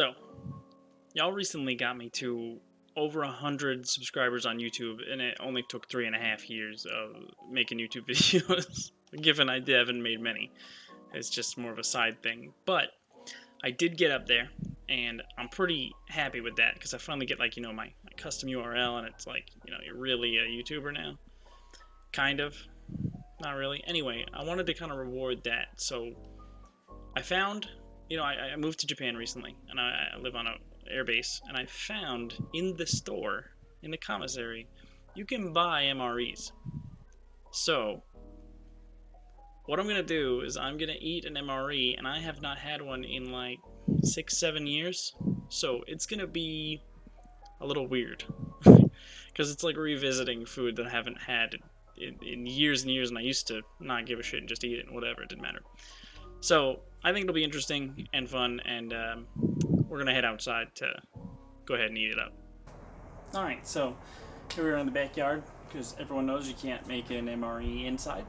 So, y'all recently got me to over 100 subscribers on YouTube, and it only took 3.5 years of making YouTube videos. Given I haven't made many, it's just more of a side thing. But I did get up there, and I'm pretty happy with that because I finally get my custom URL, and it's like you're really a YouTuber now, kind of, not really. Anyway, I wanted to kind of reward that, so I found. I moved to Japan recently, and I live on an air base, and I found in the store, in the commissary, you can buy MREs. So, what I'm going to do is I'm going to eat an MRE, and I have not had one in like 6-7 years, so it's going to be a little weird, because it's like revisiting food that I haven't had in years and years, and I used to not give a shit and just eat it and whatever, it didn't matter. So, I think it'll be interesting and fun, and we're going to head outside to go ahead and eat it up. Alright, so here we are in the backyard, because everyone knows you can't make an MRE inside.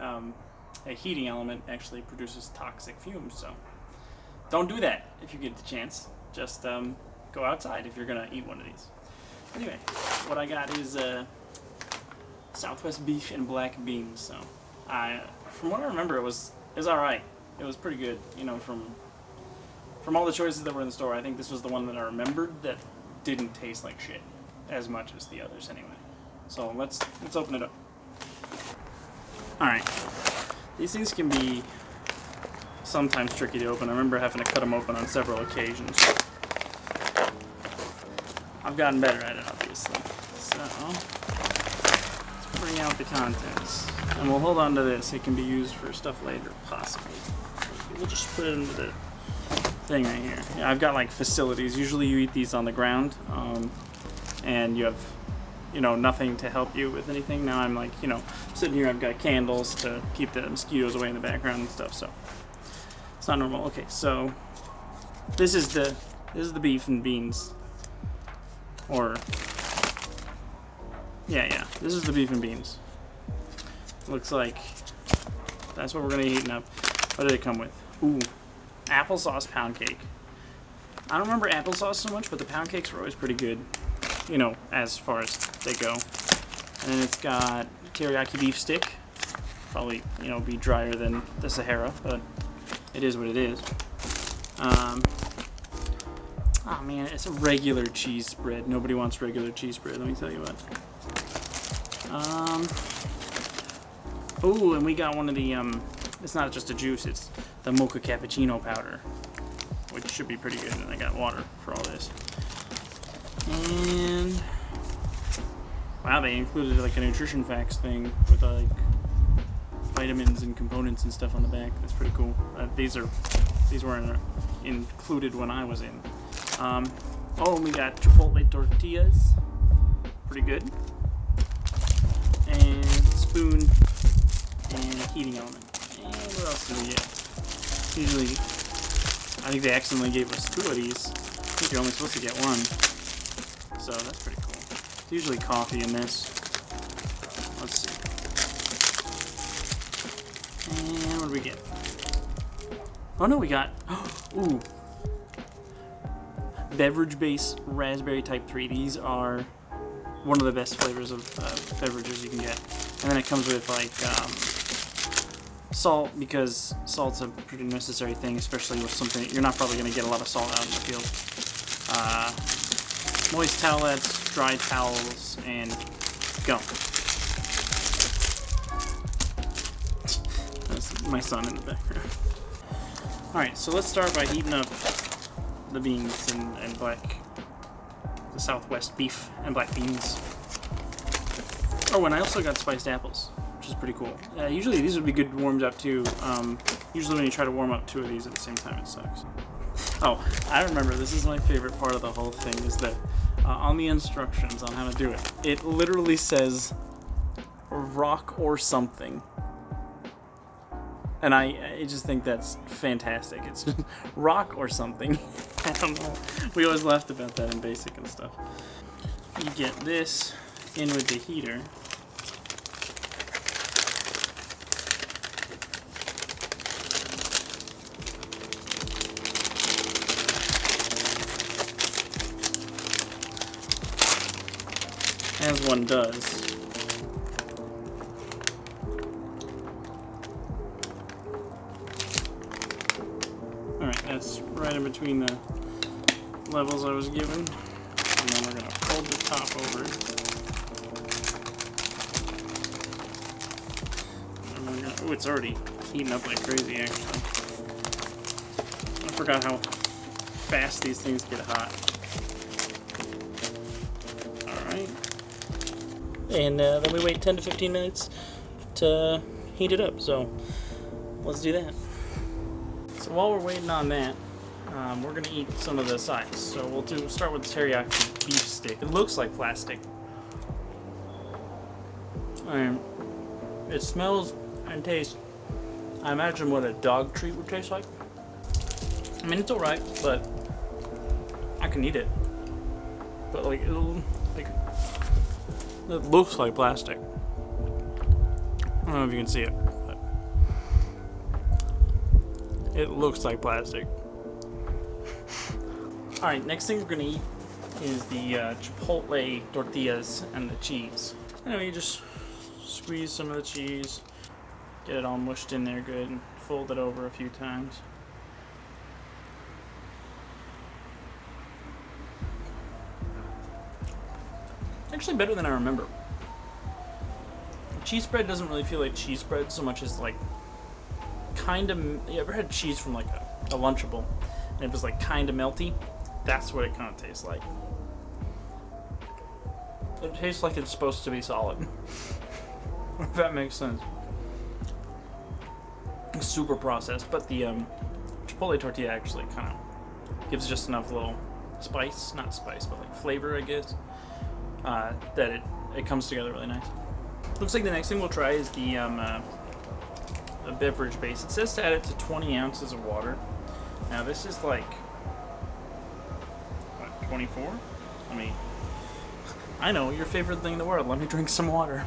A heating element actually produces toxic fumes, so don't do that if you get the chance. Just go outside if you're going to eat one of these. Anyway, what I got is Southwest beef and black beans, so from what I remember, it was alright. It was pretty good, from all the choices that were in the store. I think this was the one that I remembered that didn't taste like shit as much as the others anyway. So let's open it up. Alright, these things can be sometimes tricky to open. I remember having to cut them open on several occasions. I've gotten better at it, obviously. So let's bring out the contents, and we'll hold on to this. It can be used for stuff later, possibly. We'll just put it into the thing right here. Yeah, I've got like facilities. Usually you eat these on the ground, and you have, nothing to help you with anything. Now I'm like, sitting here. I've got candles to keep the mosquitoes away in the background and stuff. So it's not normal. Okay, so this is the beef and beans, or yeah, this is the beef and beans. Looks like that's what we're gonna eat up. What did it come with? Ooh, applesauce pound cake. I don't remember applesauce so much, but the pound cakes were always pretty good, as far as they go. And then it's got teriyaki beef stick. Probably, be drier than the Sahara, but it is what it is. Oh man, it's a regular cheese spread. Nobody wants regular cheese spread, let me tell you what. Ooh, and we got one of the, it's not just a juice, it's the mocha cappuccino powder, which should be pretty good, and I got water for all this. And wow, they included like a nutrition facts thing with like vitamins and components and stuff on the back. That's pretty cool. These weren't included when I was in. Oh, and we got chipotle tortillas, pretty good. And spoon and a heating element. And what else did we get? Usually, I think they accidentally gave us 2 of these. I think you're only supposed to get 1. So that's pretty cool. It's usually coffee in this. Let's see. And what do we get? Oh no, we got, ooh, beverage base raspberry type 3. These are one of the best flavors of beverages you can get. And then it comes with like salt, because salt's a pretty necessary thing, especially with something you're not probably going to get a lot of salt out in the field. Moist towelettes, dry towels, and go. That's my son in the background. Alright, so let's start by heating up the beans and the Southwest beef and black beans. Oh, and I also got spiced apples, which is pretty cool. Usually these would be good warmed up too. Usually when you try to warm up 2 of these at the same time, it sucks. Oh, I remember, this is my favorite part of the whole thing, is that on the instructions on how to do it, it literally says rock or something. And I just think that's fantastic. It's just rock or something. I don't know. We always laughed about that in basic and stuff. You get this in with the heater. as one does. Alright, that's right in between the levels I was given. And then we're going to fold the top over. And we're gonna, ooh, it's already heating up like crazy, actually. I forgot how fast these things get hot. Alright. And then we wait 10 to 15 minutes to heat it up, so let's do that. So while we're waiting on that, we're going to eat some of the sides. So we'll start with the teriyaki beef stick. It looks like plastic. It smells and tastes, I imagine, what a dog treat would taste like. I mean, it's alright, but I can eat it. But like, it looks like plastic. I don't know if you can see it, but it looks like plastic. Alright, next thing we're gonna eat is the chipotle tortillas and the cheese. You just squeeze some of the cheese, get it all mushed in there good, and fold it over a few times. Actually better than I remember. Cheese spread doesn't really feel like cheese spread so much as like kind of. You ever had cheese from like a Lunchable and it was like kind of melty? That's what it kind of tastes like. It tastes like it's supposed to be solid. If that makes sense. It's super processed, but the chipotle tortilla actually kind of gives just enough little spice, not spice, but like flavor, I guess, that it comes together really nice. Looks like the next thing we'll try is the beverage base. It says to add it to 20 ounces of water. Now this is like, what, 24? I mean, I know, your favorite thing in the world. Let me drink some water.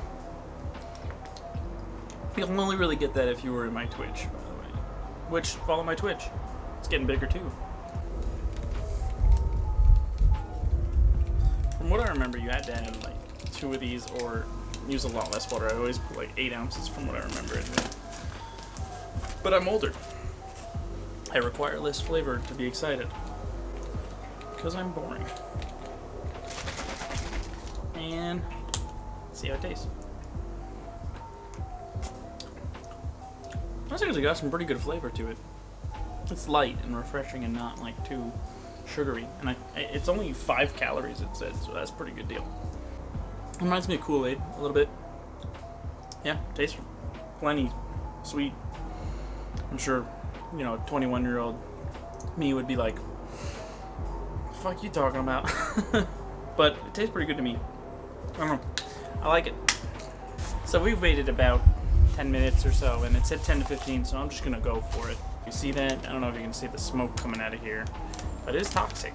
You'll only really get that if you were in my Twitch, by the way. Which, follow my Twitch. It's getting bigger too. From what I remember, you had to add like 2 of these or use a lot less water. I always put like 8 ounces from what I remember anyway. But I'm older. I require less flavor to be excited. Because I'm boring. And let's see how it tastes. It's actually got some pretty good flavor to it. It's light and refreshing and not like too sugary. And it's only 5 calories, it said, so that's a pretty good deal. It reminds me of Kool-Aid a little bit. Yeah, tastes plenty sweet. I'm sure, 21-year-old me would be like, "The fuck you talking about?" But it tastes pretty good to me. I don't know. I like it. So we've waited about 10 minutes or so, and it said 10 to 15, so I'm just gonna go for it. You see that? I don't know if you can see the smoke coming out of here, but it is toxic.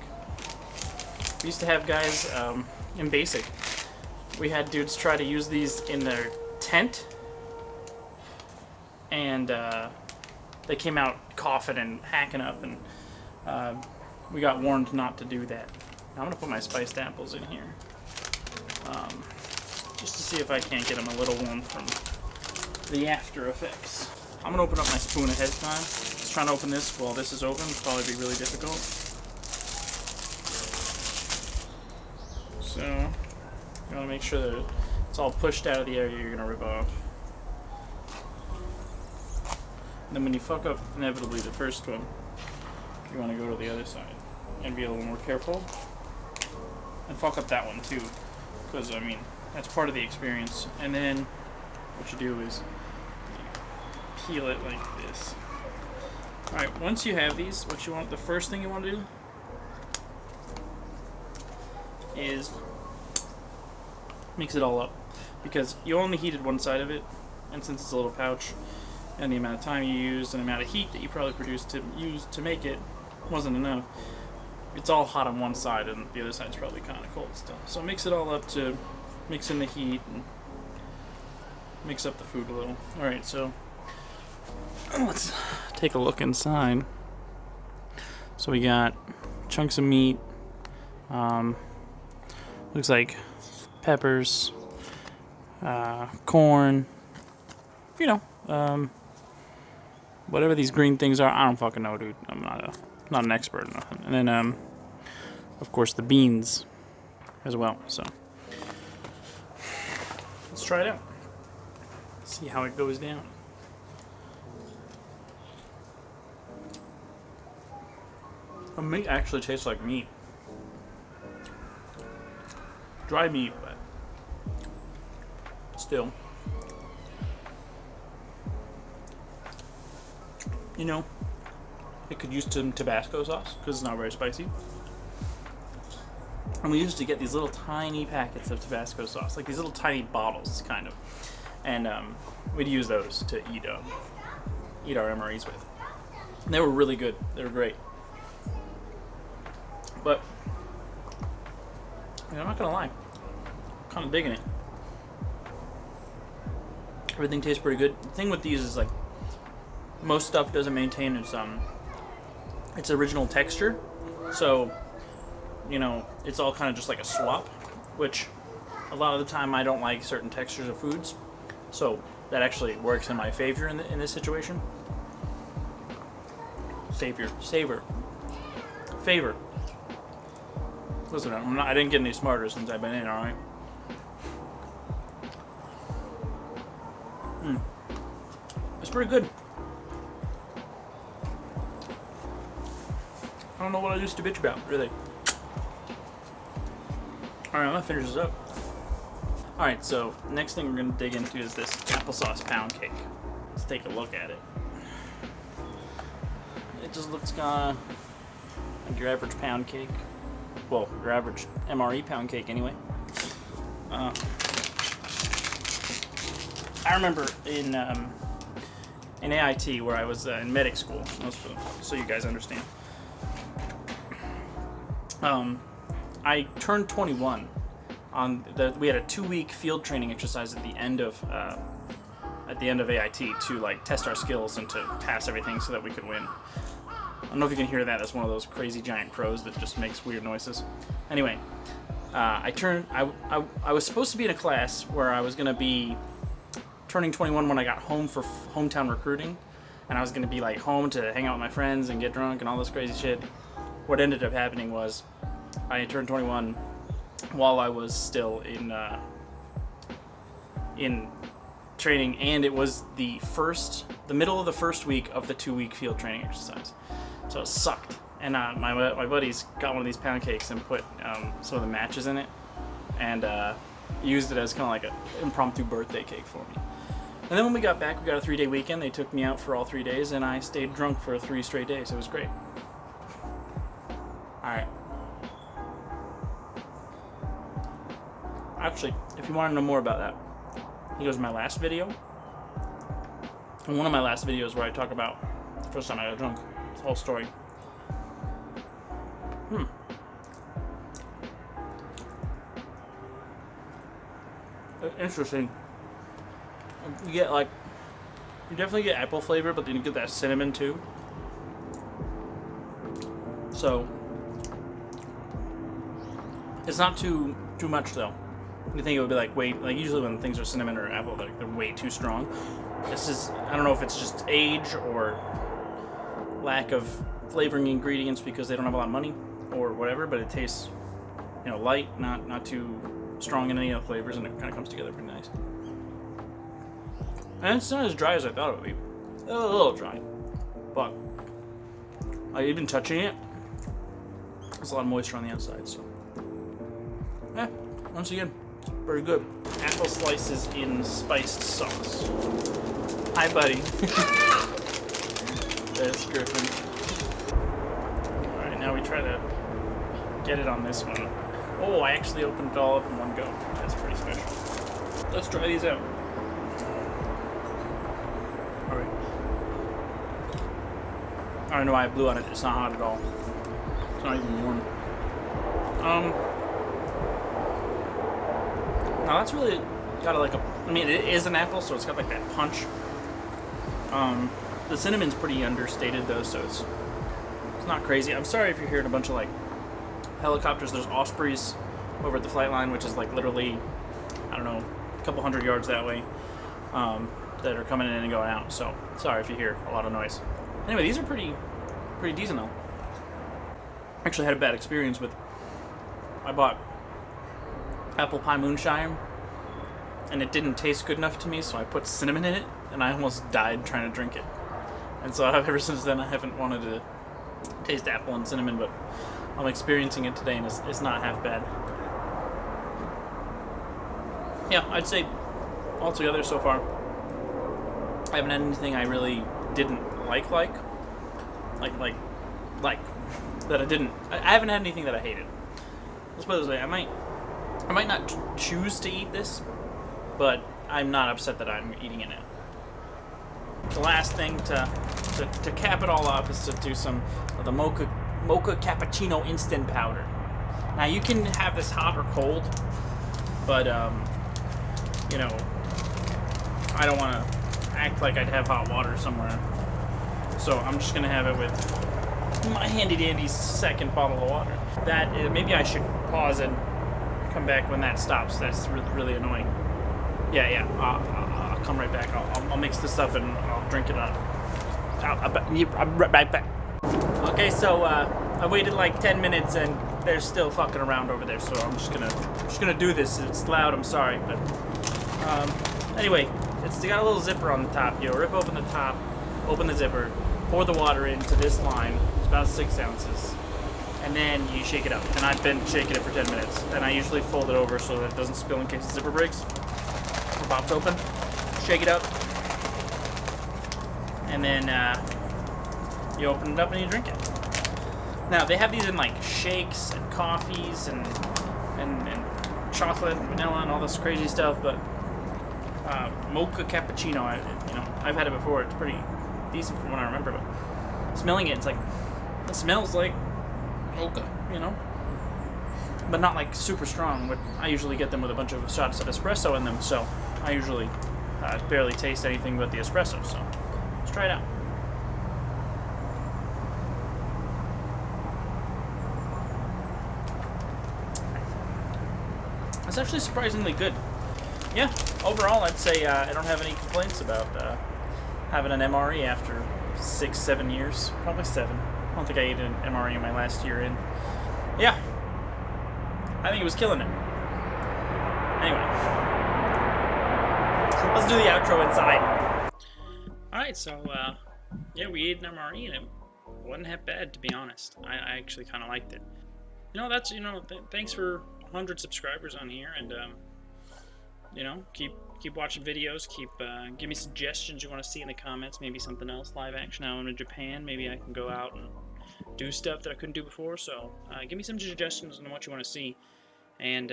We used to have guys in basic. We had dudes try to use these in their tent, and they came out coughing and hacking up, and we got warned not to do that. Now I'm gonna put my spiced apples in here, just to see if I can't get them a little warm from the after effects. I'm gonna open up my spoon ahead of time. Just trying to open this while this is open will probably be really difficult. So you want to make sure that it's all pushed out of the area you're gonna rip off. And then when you fuck up inevitably the first one, you want to go to the other side and be a little more careful. And fuck up that one too, because I mean that's part of the experience. And then what you do is peel it like this. Alright, once you have these, the first thing you want to do is mix it all up, because you only heated one side of it, and since it's a little pouch and the amount of time you used and the amount of heat that you probably produced to make it wasn't enough, it's all hot on one side and the other side's probably kind of cold still. So mix it all up to mix in the heat and mix up the food a little. Alright, so let's take a look inside. So we got chunks of meat, looks like peppers, corn, you know, whatever these green things are. I don't fucking know, dude. I'm not an expert or nothing. And then, of course, the beans as well. So let's try it out. See how it goes down. The meat actually tastes like meat. Dry meat, but still. You know, it could use some Tabasco sauce because it's not very spicy. And we used to get these little tiny packets of Tabasco sauce, like these little tiny bottles, kind of. And we'd use those to eat our MREs with. And they were really good. They were great. But I'm not gonna lie, I'm kind of digging it. Everything tastes pretty good. The thing with these is like most stuff doesn't maintain its original texture, so you know it's all kind of just like a swap, which a lot of the time I don't like certain textures of foods, so that actually works in my favor in this situation. Favor. Listen, I didn't get any smarter since I've been in, alright? It's pretty good. I don't know what I used to bitch about, really. Alright, I'm gonna finish this up. Alright, so next thing we're gonna dig into is this applesauce pound cake. Let's take a look at it. It just looks kinda like your average pound cake. Well, your average MRE pound cake, anyway. I remember in AIT, where I was in medic school, so you guys understand. I turned 21 we had a 2-week field training exercise at the end of AIT to like test our skills and to pass everything so that we could win. I don't know if you can hear that. That's one of those crazy giant crows that just makes weird noises. Anyway, I was supposed to be in a class where I was gonna be turning 21 when I got home for hometown recruiting, and I was gonna be like home to hang out with my friends and get drunk and all this crazy shit. What ended up happening was I turned 21 while I was still in training, and it was the middle of the first week of the 2-week field training exercise. So it sucked. And my buddies got one of these pound cakes and put some of the matches in it, and used it as kind of like an impromptu birthday cake for me. And then when we got back, we got a 3-day weekend. They took me out for all 3 days, and I stayed drunk for 3 straight days. It was great. Alright. Actually, if you want to know more about that, here goes my last video. And one of my last videos where I talk about the first time I got drunk. The whole story. Interesting. You definitely get apple flavor, but then you get that cinnamon too. So it's not too much though. You think it would be like usually when things are cinnamon or apple, they're way too strong. This is, I don't know if it's just age or lack of flavoring ingredients because they don't have a lot of money or whatever, but it tastes, light, not too strong in any of the flavors, and it kind of comes together pretty nice. And it's not as dry as I thought it would be. A little dry, but even touching it, there's a lot of moisture on the outside, so yeah, once again, it's very good. Apple slices in spiced sauce. Hi, buddy. There's Griffin. Alright, now we try to get it on this one. Oh, I actually opened it all up in one go. That's pretty special. Let's try these out. Alright. I don't know why I blew on it. It's not hot at all. It's not even warm. Now that's really got it is an apple, so it's got like that punch. The cinnamon's pretty understated though, so it's not crazy. I'm sorry if you're hearing a bunch of like helicopters. There's ospreys over at the flight line, which is like literally, I don't know, a couple hundred yards that way, that are coming in and going out. So sorry if you hear a lot of noise. Anyway, these are pretty decent though. Actually had a bad experience with, I bought apple pie moonshine and it didn't taste good enough to me, so I put cinnamon in it and I almost died trying to drink it. And so ever since then I haven't wanted to taste apple and cinnamon, but I'm experiencing it today and it's not half bad. Yeah, I'd say altogether so far I haven't had anything I really didn't like that I haven't had anything that I hated. Let's put it this way, I might not choose to eat this, but I'm not upset that I'm eating it now. The last thing to cap it all off is to do some of the mocha cappuccino instant powder. Now you can have this hot or cold, but you know, I don't want to act like I'd have hot water somewhere, so I'm just gonna have it with my handy dandy second bottle of water. That maybe I should pause and come back when that stops. That's really annoying. Yeah. I'll come right back. I'll mix this up and I'll drink it up. I'll right back. Okay, so I waited like 10 minutes and they're still fucking around over there. So I'm just gonna do this. It's loud. I'm sorry, but anyway, it's got a little zipper on the top. You rip open the top, open the zipper, pour the water into this line. It's about 6 ounces. And then you shake it up. And I've been shaking it for 10 minutes. And I usually fold it over so that it doesn't spill in case the zipper breaks or pops open. Shake it up. And then you open it up and you drink it. Now, they have these in like shakes and coffees and chocolate and vanilla and all this crazy stuff, but mocha cappuccino, I've had it before. It's pretty decent from what I remember, but smelling it, it smells like mocha, but not like super strong. But I usually get them with a bunch of shots of espresso in them, so I usually barely taste anything but the espresso. So let's try it out. It's actually surprisingly good. Yeah, overall I'd say I don't have any complaints about having an MRE after 6-7 years. Probably 7. I don't think I ate an MRE in my last year in. Yeah. I think it was killing it. Anyway. Let's do the outro inside. Alright, so, yeah, we ate an MRE and it wasn't that bad, to be honest. I actually kind of liked it. That's, thanks for 100 subscribers on here, and, keep watching videos, give me suggestions you want to see in the comments, maybe something else, live action. Now I'm in Japan, maybe I can go out and do stuff that I couldn't do before, so give me some suggestions on what you want to see, and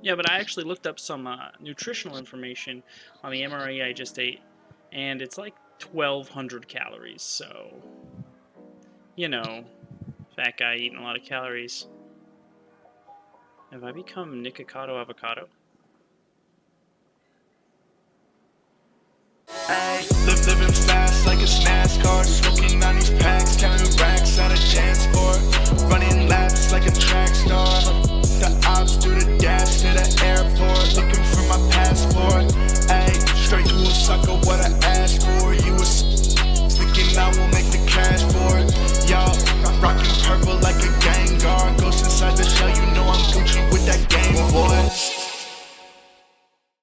yeah, but I actually looked up some nutritional information on the MRE I just ate, and it's like 1,200 calories, so, fat guy eating a lot of calories. Have I become Nikocado Avocado? Living fast like it's NASCAR, smoking on these packs,